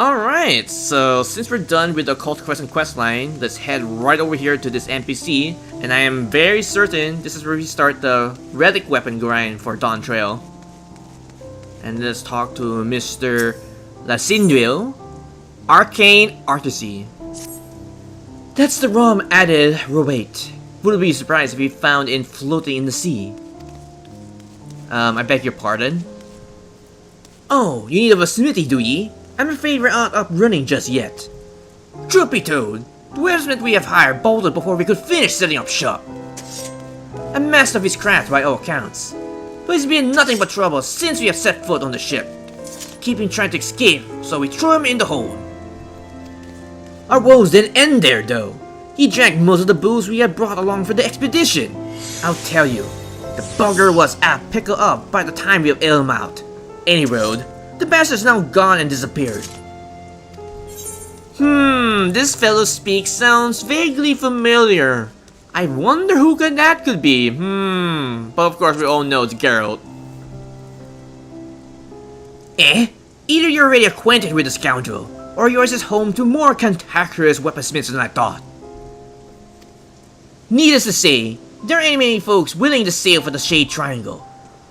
Alright, so since we're done with the Cult Quest and questline, let's head right over here to this NPC, and I am very certain this is where we start the relic weapon grind for Dawntrail. And let's talk to Mr. Lasindwil, arcane artisy. That's the rum added robate. Wouldn't be surprised if we found it floating in the sea. I beg your pardon? Oh, you need of a smithy, do ye? I'm afraid we're not up running just yet. Truth be told, the weaponsmith we have hired bolted before we could finish setting up shop. A master of his craft by all accounts, but he's been nothing but trouble since we have set foot on the ship. Keeping trying to escape, so we threw him in the hole. Our woes didn't end there though. He drank most of the booze we had brought along for the expedition. I'll tell you, the bugger was picked up by the time we have ill him out. Any road. The bastard's now gone and disappeared. This fellow speak sounds vaguely familiar. I wonder who that could be. But of course we all know it's Geralt. Either you're already acquainted with the scoundrel, or yours is home to more cantankerous weaponsmiths than I thought. Needless to say, there ain't many folks willing to sail for the Shade Triangle.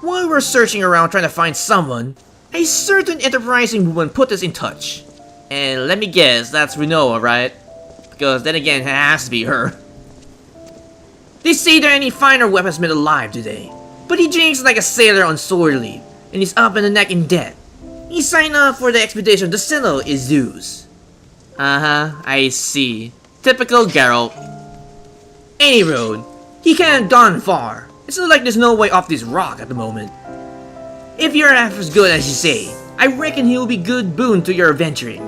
While we're searching around trying to find someone, a certain enterprising woman put us in touch. And let me guess, that's Renoa, right? Because then again, it has to be her. They say there ain't any finer weaponsmith alive today, but he drinks like a sailor on sword leave, and he's up in the neck in debt. He signed up for the expedition to settle his dues. I see. Typical Geralt. Any road, he can't have gone far. It's not like there's no way off this rock at the moment. If you're half as good as you say, I reckon he will be good boon to your adventuring.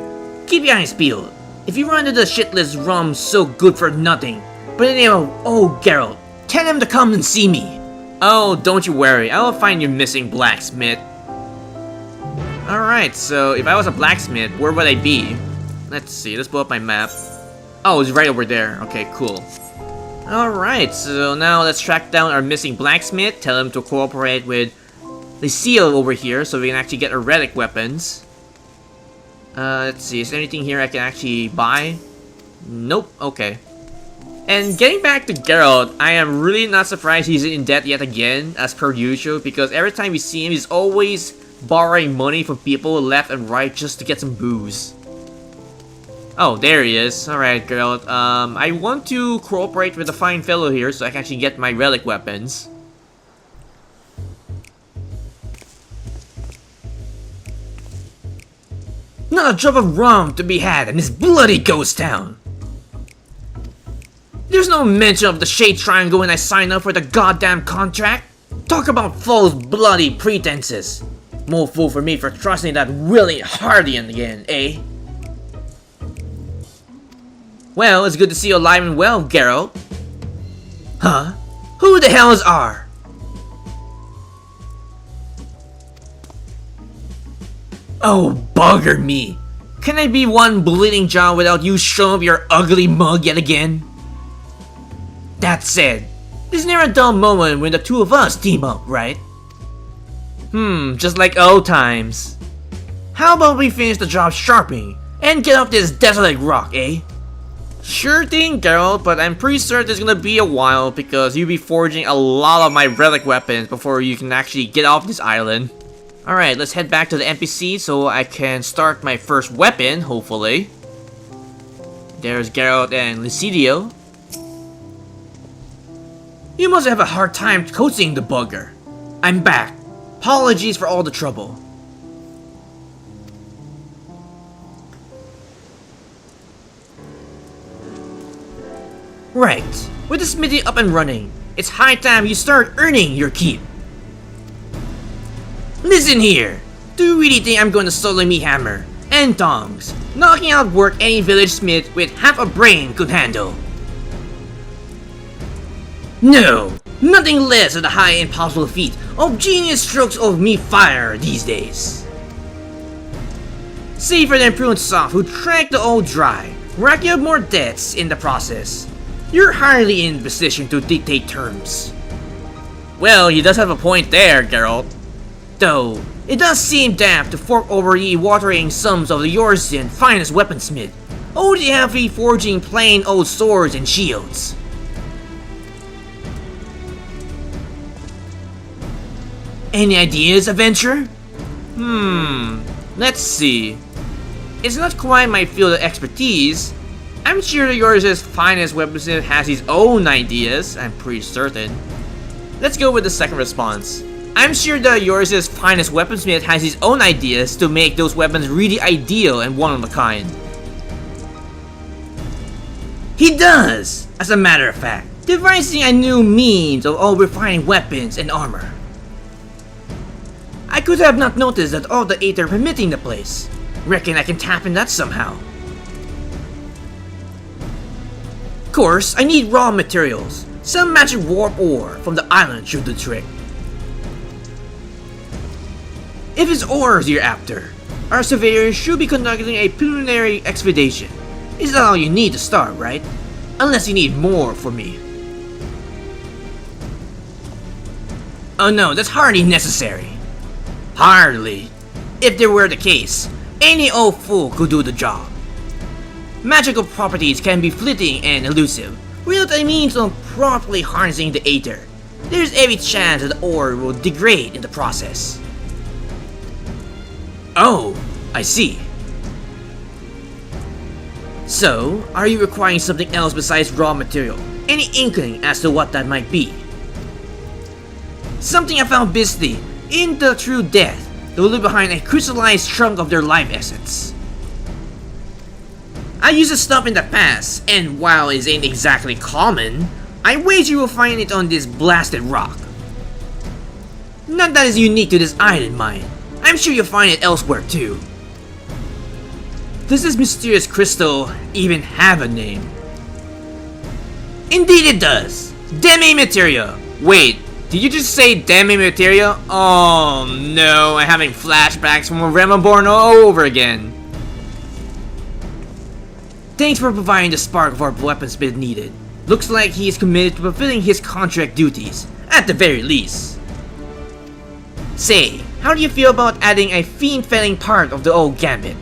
Keep your eyes peeled. If you run into the shitless rum so good for nothing, but in the name of old Geralt, tell him to come and see me. Oh, don't you worry, I will find your missing blacksmith. Alright, so if I was a blacksmith, where would I be? Let's see, let's pull up my map. Oh, it's right over there. Okay, cool. Alright, so now let's track down our missing blacksmith, tell him to cooperate with the seal over here so we can actually get our relic weapons. Let's see, is there anything here I can actually buy? Nope, okay. And getting back to Geralt, I am really not surprised he's in debt yet again, as per usual, because every time we see him, he's always borrowing money from people left and right just to get some booze. Oh, there he is. Alright, Geralt. I want to cooperate with the fine fellow here so I can actually get my relic weapons. Not a drop of rum to be had in this bloody ghost town. There's no mention of the Shade Triangle when I signed up for the goddamn contract. Talk about false bloody pretenses. More fool for me for trusting that Willie Hardian again, eh? Well, it's good to see you alive and well, Geralt. Huh? Who the hell is R? Oh, bugger me. Can I be one bleeding jaw without you showing up your ugly mug yet again? That said, there's never a dull moment when the two of us team up, right? Just like old times. How about we finish the job sharping and get off this desolate rock, eh? Sure thing, Geralt, but I'm pretty certain it's gonna be a while because you'll be forging a lot of my relic weapons before you can actually get off this island. Alright, let's head back to the NPC so I can start my first weapon, hopefully. There's Geralt and Lucidio. You must have a hard time coaxing the bugger. I'm back. Apologies for all the trouble. Right, with the smithy up and running, it's high time you start earning your keep. Listen here, do you really think I'm going to solo me hammer and tongs, knocking out work any village smith with half a brain could handle? No, nothing less than the high impossible feat of genius strokes of me fire these days. Safer than prune soft who drank the old dry, racking up more debts in the process. You're hardly in position to dictate terms. Well, he does have a point there, Geralt. Though, It does seem daft to fork over the watering sums of the Eorzean finest weaponsmith, only heavy forging plain old swords and shields. Any ideas, adventurer? Let's see. It's not quite my field of expertise. I'm sure Eorzea's finest weaponsmith has his own ideas, I'm pretty certain. Let's go with the second response. I'm sure that Eorzea's finest weaponsmith has his own ideas to make those weapons really ideal and one of a kind. He does, as a matter of fact, devising a new means of refining weapons and armor. I could have not noticed that all the aether permitting the place. Reckon I can tap in that somehow. Of course, I need raw materials. Some magic warp ore from the island should do the trick. If it's ores you're after, our surveyors should be conducting a preliminary expedition. Is that all you need to start, right? Unless you need more from me. Oh no, that's hardly necessary. Hardly. If there were the case, any old fool could do the job. Magical properties can be fleeting and elusive, without a means of properly harnessing the aether. There's every chance that the ore will degrade in the process. Oh, I see. So, are you requiring something else besides raw material? Any inkling as to what that might be? Something I found busy in the true death that will leave behind a crystallized chunk of their life essence. I used this stuff in the past, and while it ain't exactly common, I wager you will find it on this blasted rock. Not that it's unique to this island mine. I'm sure you'll find it elsewhere too. Does this mysterious crystal even have a name? Indeed it does! Demiatma! Wait, did you just say demiatma? Oh no, I'm having flashbacks from Remembrance all over again. Thanks for providing the spark of our weaponsmith needed. Looks like he is committed to fulfilling his contract duties, at the very least. Say, how do you feel about adding a fiend-felling part of the old gambit?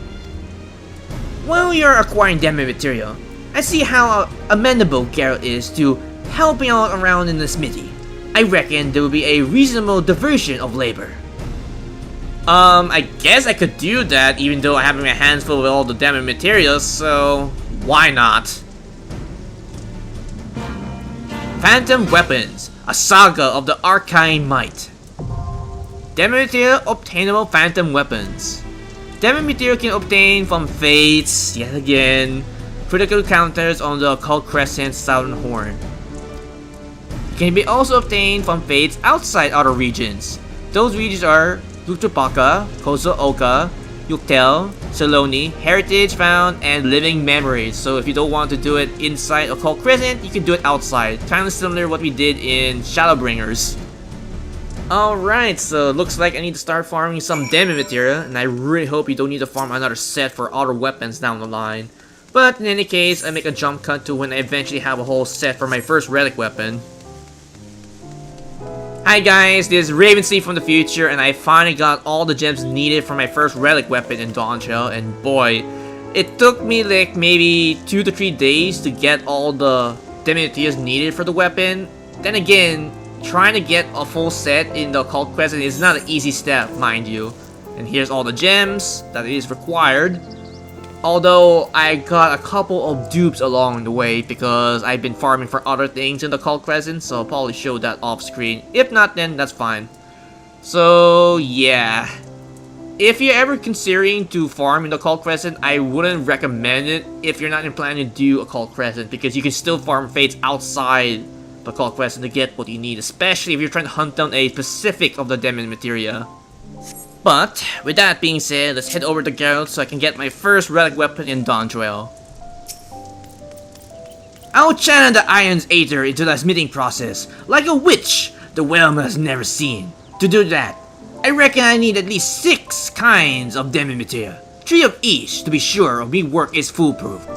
While you're acquiring demiatma, I see how amenable Geralt is to helping out around in the smithy. I reckon there will be a reasonable diversion of labor. I guess I could do that even though I have my hands full with all the demiatma, so why not? Phantom Weapons, a saga of the arcane might. Demiatma obtainable phantom weapons. Demiatma can obtain from fates, yet again, critical counters on the occult crescent southern horn. It can be also obtained from fates outside other regions. Those regions are Lutrapaka, Kozo Oka, Yuktel, Saloni, Heritage Found, and Living Memories. So if you don't want to do it inside Occult Crescent, you can do it outside. Kinda similar to what we did in Shadowbringers. Alright, so it looks like I need to start farming some demiatma, and I really hope you don't need to farm another set for other weapons down the line. But in any case, I make a jump cut to when I eventually have a whole set for my first relic weapon. Hi guys, this is Ravensleaf from the future, and I finally got all the gems needed for my first relic weapon in Dawntrail, and boy, it took me like maybe 2 to 3 days to get all the demiatmas needed for the weapon. Then again, trying to get a full set in the Occult Crescent is not an easy step, mind you. And here's all the gems that is required. Although I got a couple of dupes along the way because I've been farming for other things in the Occult Crescent, so I'll probably show that off screen. If not, then that's fine. So yeah, if you're ever considering to farm in the Occult Crescent, I wouldn't recommend it if you're not planning to do Occult Crescent, because you can still farm fates outside the Occult Crescent to get what you need, especially if you're trying to hunt down a specific of the demiatma. But, with that being said, let's head over to Geralt so I can get my first relic weapon in Dawntrail. I'll channel the Iron's Aether into the smithing process, like a witch the realm has never seen. To do that, I reckon I need at least 6 kinds of demiatma, 3 of each to be sure of me work is foolproof.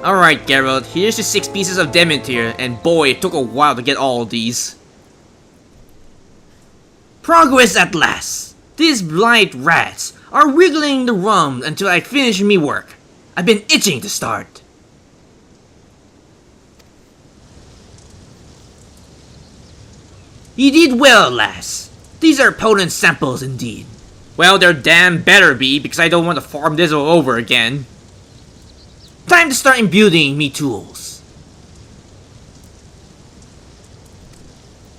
Alright Geralt, here's the 6 pieces of demiatma, and boy, it took a while to get all of these. Progress at last! These blind rats are wiggling the rum until I finish me work. I've been itching to start. You did well, lass. These are potent samples indeed. Well, they're damn better be, because I don't want to farm this all over again. Time to start imbuing me tools.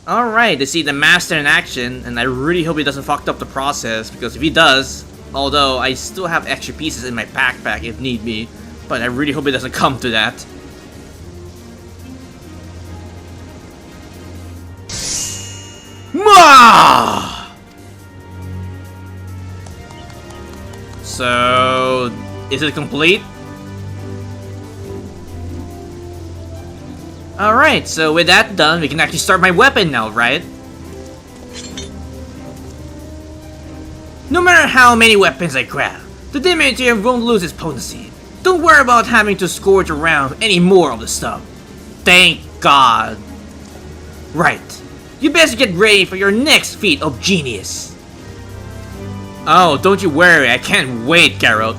Alright, to see the master in action, and I really hope he doesn't fuck up the process, because if he does, although I still have extra pieces in my backpack if need be, but I really hope it doesn't come to that. Mwah! So, is it complete? Alright, so with that done, we can actually start my weapon now, right? No matter how many weapons I grab, the demiatma won't lose its potency. Don't worry about having to scourge around any more of the stuff. Thank God. Right, you best get ready for your next feat of genius. Oh, don't you worry, I can't wait, Geralt.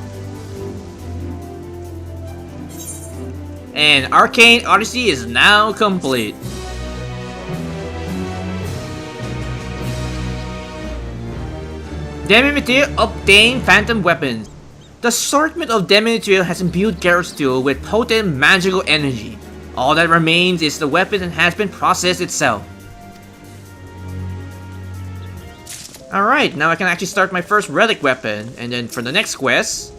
And Arcane Odyssey is now complete. Demiatma obtained phantom weapons. The assortment of demiatma has imbued Geralt's tool with potent magical energy. All that remains is the weapon enhancement process itself. Alright, now I can actually start my first relic weapon, and then for the next quest,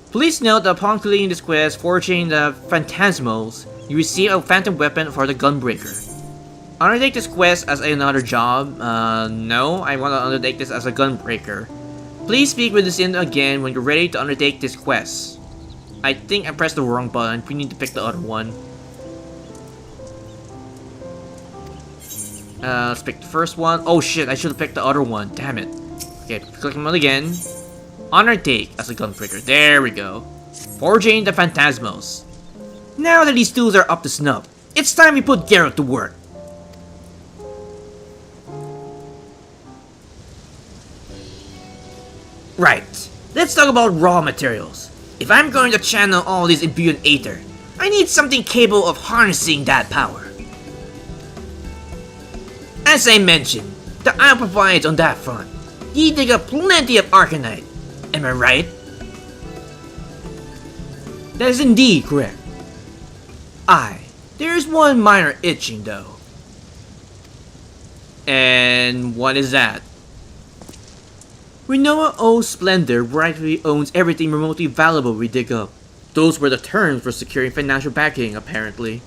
please note that upon completing this quest, forging the phantasmals, you receive a phantom weapon for the gunbreaker. Undertake this quest as another job. No, I want to undertake this as a gunbreaker. Please speak with Lucinda again when you're ready to undertake this quest. I think I pressed the wrong button. We need to pick the other one. Let's pick the first one. Oh shit, I should have picked the other one. Damn it. Okay, click them on again. Undertake as a gunbreaker. There we go. Forging the phantasmals. Now that these tools are up to snuff, it's time we put Geralt to work. Right, let's talk about raw materials. If I'm going to channel all this imbued aether, I need something capable of harnessing that power. As I mentioned, the Isle provides on that front. You dig up plenty of arcanite. Am I right? That is indeed correct. There is one minor itching though. And what is that? Renoa owes Splendor rightfully owns everything remotely valuable we dig up. Those were the terms for securing financial backing, apparently.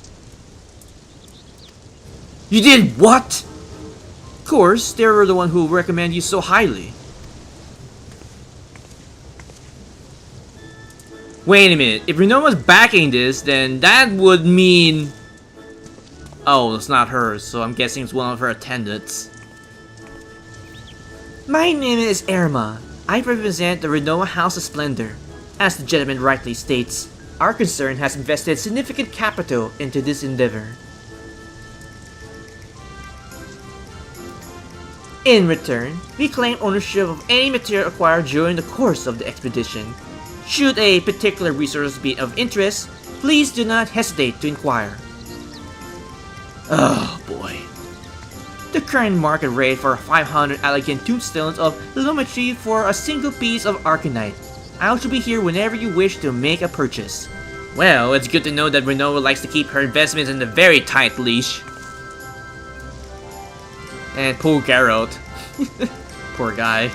You did what? Of course, they were the one who recommend you so highly. Wait a minute, if Renoa's backing this, then that would mean... Oh, it's not hers, so I'm guessing it's one of her attendants. My name is Erma. I represent the Renoa House of Splendor. As the gentleman rightly states, our concern has invested significant capital into this endeavor. In return, we claim ownership of any material acquired during the course of the expedition. Should a particular resource be of interest, please do not hesitate to inquire. Oh boy. The current market rate for 500 elegant tombstones of illusory for a single piece of arcanite. I shall be here whenever you wish to make a purchase. Well, it's good to know that Renoa likes to keep her investments in a very tight leash. And poor Geralt. Poor guy.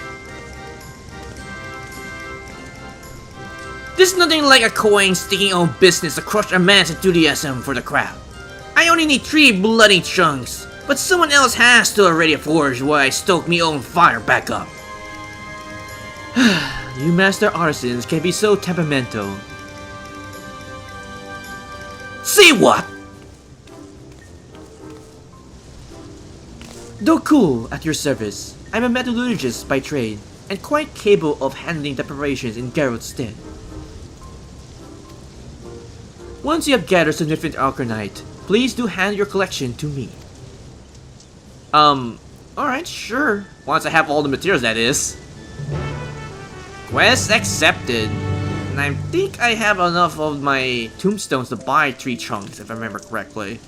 There's nothing like a coin sticking on business to crush a man's enthusiasm for the crowd. I only need 3 bloody chunks, but someone else has to already forge while I stoke me own fire back up. You master artisans can be so temperamental. See what? Though cool at your service, I'm a metallurgist by trade, and quite capable of handling the preparations in Geralt's stead. Once you have gathered significant arcanite, please do hand your collection to me. Alright, sure. Once I have all the materials, that is. Quest accepted. And I think I have enough of my tombstones to buy 3 chunks, if I remember correctly.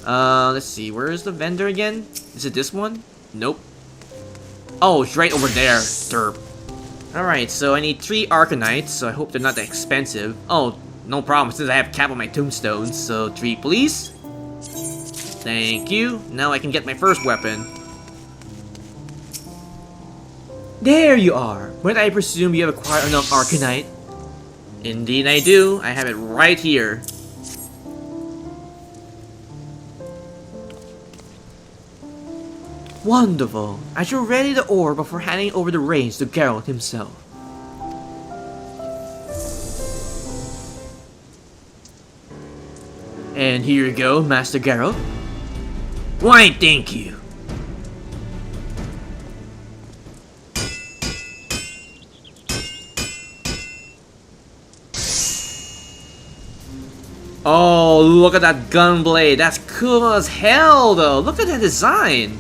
Let's see, where is the vendor again? Is it this one? Nope. Oh, it's right over there. Derp. Alright, so I need 3 arcanites, so I hope they're not that expensive. Oh, no problem, since I have cap on my tombstones. So 3 please. Thank you. Now I can get my first weapon. There you are! But I presume you have acquired enough arcanite? Indeed I do. I have it right here. Wonderful. I shall ready the ore before handing over the reins to Geralt himself. And here you go, Master Geralt. Why, thank you. Oh, look at that gun blade. That's cool as hell, though. Look at that design.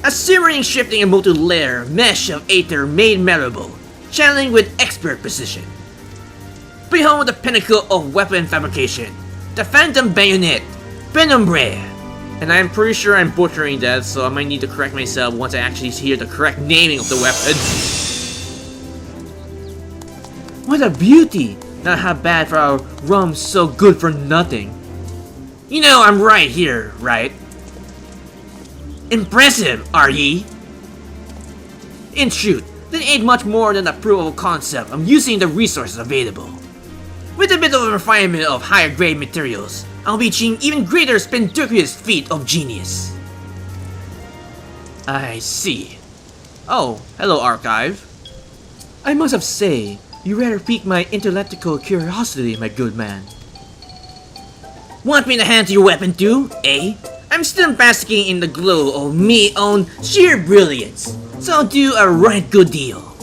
A simmering, shifting, and multi-layer mesh of aether made memorable, channeling with expert precision. Behold the pinnacle of weapon fabrication, the phantom bayonet, Penumbra. And I'm pretty sure I'm butchering that, so I might need to correct myself once I actually hear the correct naming of the weapon. What a beauty! Not how bad for our rum so good for nothing. You know I'm right here, right? Impressive, are ye? In truth, that ain't much more than a proof of concept of using the resources available. With a bit of a refinement of higher grade materials, I'll be reaching even greater splendiferous feat of genius. I see. Oh, hello Archive. I must have say, you rather piqued my intellectual curiosity, my good man. Want me to hand your weapon too, eh? I'm still basking in the glow of me own sheer brilliance, so I'll do a right good deal.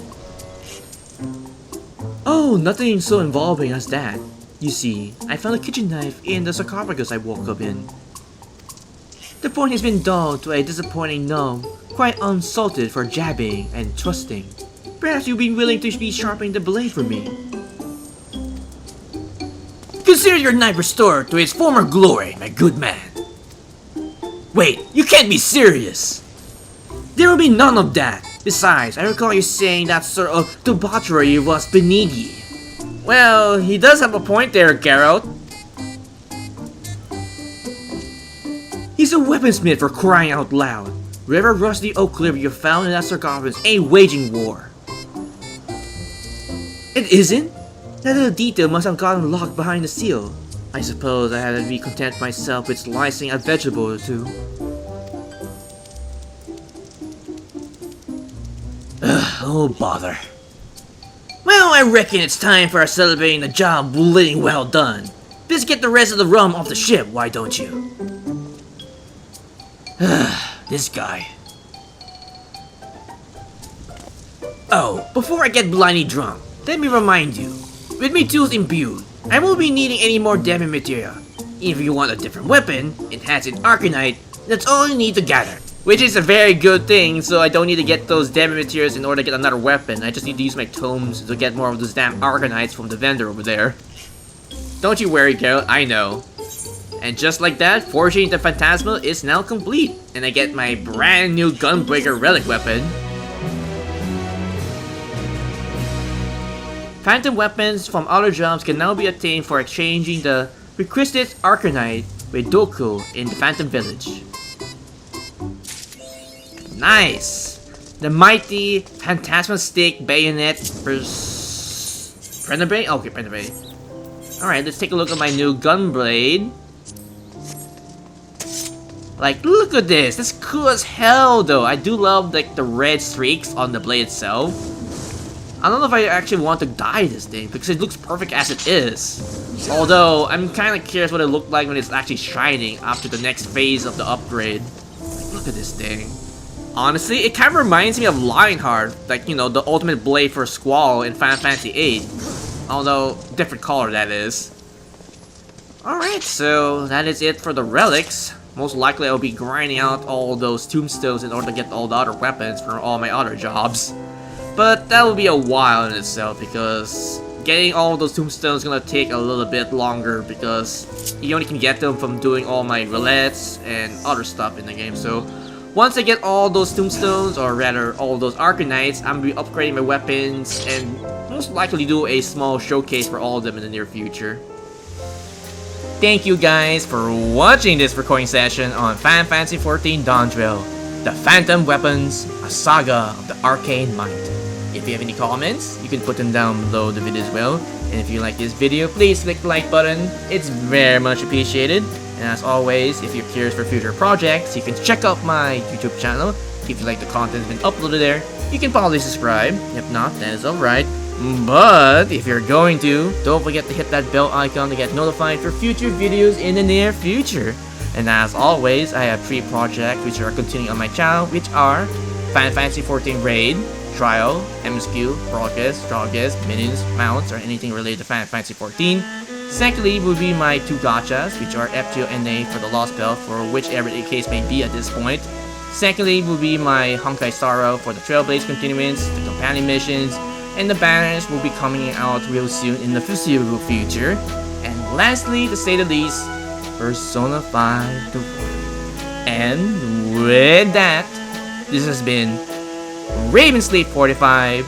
Oh, nothing so involving as that. You see, I found a kitchen knife in the sarcophagus I woke up in. The point has been dulled to a disappointing numb, quite unsalted for jabbing and thrusting. Perhaps you'd be willing to be sharpening the blade for me. Consider your knife restored to its former glory, my good man. Wait, you can't be serious! There will be none of that. Besides, I recall you saying that sort of debauchery was beneath ye. Well, he does have a point there, Geralt. He's a weaponsmith for crying out loud. Whatever rusty oak clip you found in that sarcophagus ain't waging war. It isn't? That little detail must have gotten locked behind the seal. I suppose I had to be content myself with slicing a vegetable or two. Oh bother. Well, I reckon it's time for us celebrating the job bleeding well done. Just get the rest of the rum off the ship, why don't you? This guy. Oh, before I get blindly drunk, let me remind you. With me tools imbued, I won't be needing any more demi material. If you want a different weapon, enhanced arcanite, that's all you need to gather. Which is a very good thing, so I don't need to get those demi materials in order to get another weapon. I just need to use my tomes to get more of those damn arcanites from the vendor over there. Don't you worry, Geralt, I know. And just like that, forging the Phantasmal is now complete, and I get my brand new Gunbreaker relic weapon. Phantom weapons from other jobs can now be obtained for exchanging the requested arcanite with Doku in the Phantom Village. Nice! The mighty Phantasmal Stick Bayonet Penumbra? Okay, Penumbra. Alright, let's take a look at my new Gunblade. Like, look at this! That's cool as hell though! I do love like the red streaks on the blade itself. I don't know if I actually want to dye this thing because it looks perfect as it is. Although, I'm kind of curious what it looked like when it's actually shining after the next phase of the upgrade. Like, look at this thing. Honestly, it kind of reminds me of Lionheart, like, you know, the ultimate blade for Squall in Final Fantasy VIII. Although, different color that is. Alright, so that is it for the relics. Most likely I'll be grinding out all those tombstones in order to get all the other weapons from all my other jobs. But that will be a while in itself, because getting all those tombstones is gonna take a little bit longer, because you only can get them from doing all my roulettes and other stuff in the game. So once I get all those tombstones, or rather all those arcanites, I'm gonna be upgrading my weapons and most likely do a small showcase for all of them in the near future. Thank you guys for watching this recording session on Fantasy XIV Dawntrail, the Phantom Weapons, a saga of the arcane might. If you have any comments, you can put them down below the video as well. And if you like this video, please click the like button. It's very much appreciated. And as always, if you're curious for future projects, you can check out my YouTube channel. If you like the content that's been uploaded there, you can probably subscribe. If not, that is alright. But if you're going to, don't forget to hit that bell icon to get notified for future videos in the near future. And as always, I have 3 projects which are continuing on my channel, which are Fantasy XIV Raid, Trial, MSQ, Progress, Minions, Mounts, or anything related to Fantasy XIV. Secondly will be my 2 gachas, which are FGO and NA for the Lost Belt, for whichever the case may be at this point. Secondly will be my Honkai Sorrow for the Trailblaze continuance, the companion missions, and the banners will be coming out real soon in the foreseeable future. And lastly, to say the least, Persona 5 The Void. And with that, this has been RavenSleep45.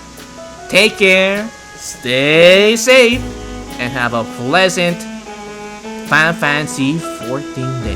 Take care, stay safe, and have a pleasant Fantasy 14 day.